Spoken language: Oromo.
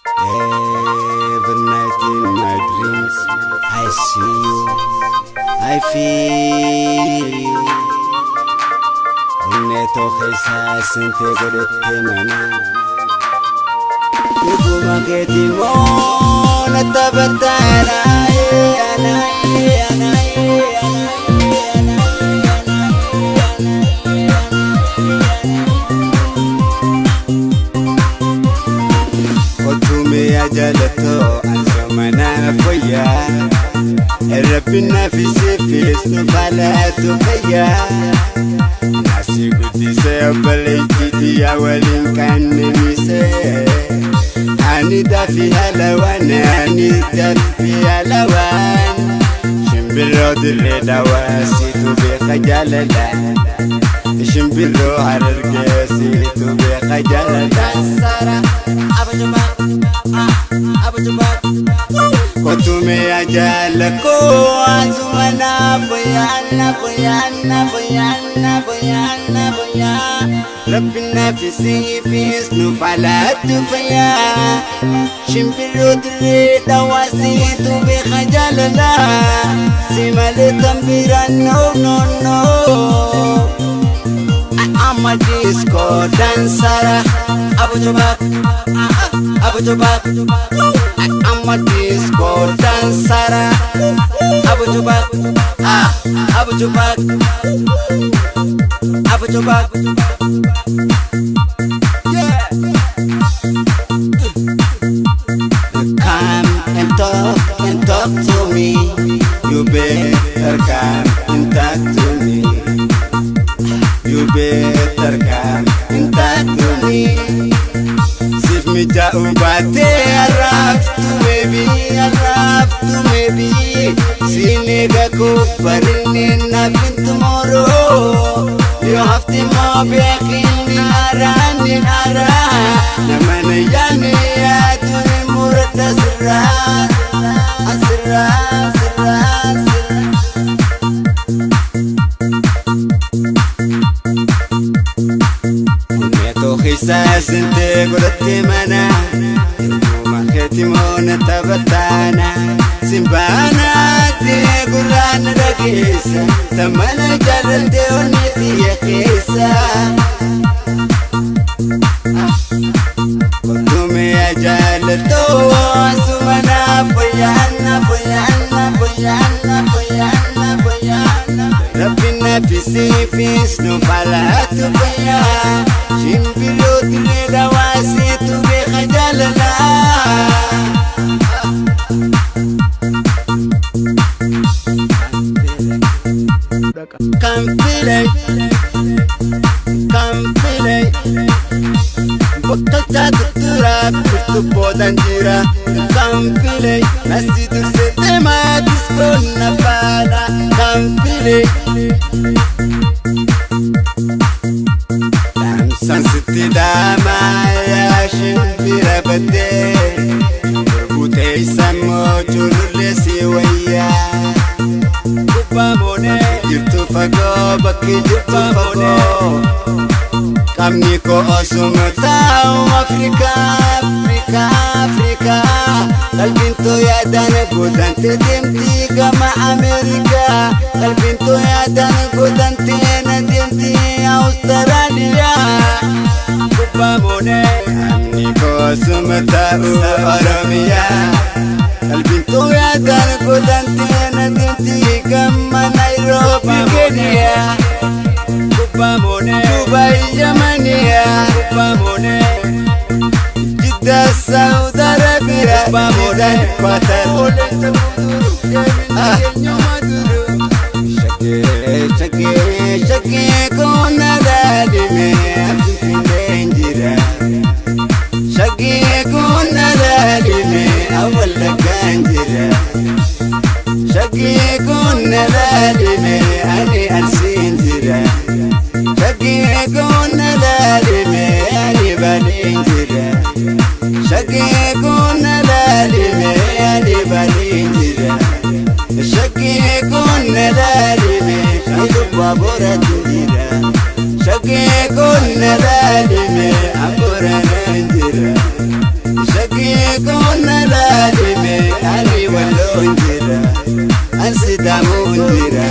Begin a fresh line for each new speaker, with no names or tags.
Every night in my dreams I see you, I feel you. Neto khisa sente godete mana Nuguma keti mo natabatana جلتو أنزمنا فيا ربنا في سيفيس نفعلات فيا ناسي قدي سيبليتي يا ولين كان نميسي أني دافي هلوان أني دافي هلوان شمبلو دري دواسيتو بخجالة شمبلو عرقسيتو بخجالة سارة أبو جمال Kotume ajalako azumana boyana Rabbina fi sifis nufalatu faya Shimbiru dri dawasitu bi khajalala Simale tambira no I'm a disco dancer Abu Jabak I'm a disco dancer Abu Jabak Yeah. Come and talk to me You better come and talk to me You better come and talk to me Sif me jaubate araf to maybe Sinega ko parin na fin tomorrow You have to move back in ara Namana yani aduni murata sirra خساس انت قلت منا ما ختمون تبتانا سنبانا دي قران رقيسة تمنا جرد ونيتي خيسة قلتم يا جالتو سمنا فيانا ربنا في سيفيس نفعلات فيا شمبلو تري دواسيتو بخجالنا Come feel it Bokata tutura Kutu podan jira Come feel it Nasi dulce tema disco na fada Come feel it Sansiti dama ya shimbira bade Berbute isamo chulule siwaya Kupa mone jirtu fago baki jirtu fago Kamni ko osumutao Afrika Kalbinto ya dana godante demti gama Amerika Kalbinto ya dana godante na demti Australia Kupa mone Kamni ko osumutao Oromia Kalbinto ya dana godante na demti gama Nairobi Kenya Kupa mone Dubai Yamania Kupa mone Jeddah Saudi Arabia Kupa mone Qatar Shake kona dalime Affindenjira Shake kona dalime Awala ganjira Shake kona dalime Ani ansinjira Shake kona dalime Ani balinjira Shake kona dalime Ani balinjira Shake kona dalime Ani babura tunjira Shake kona damu jira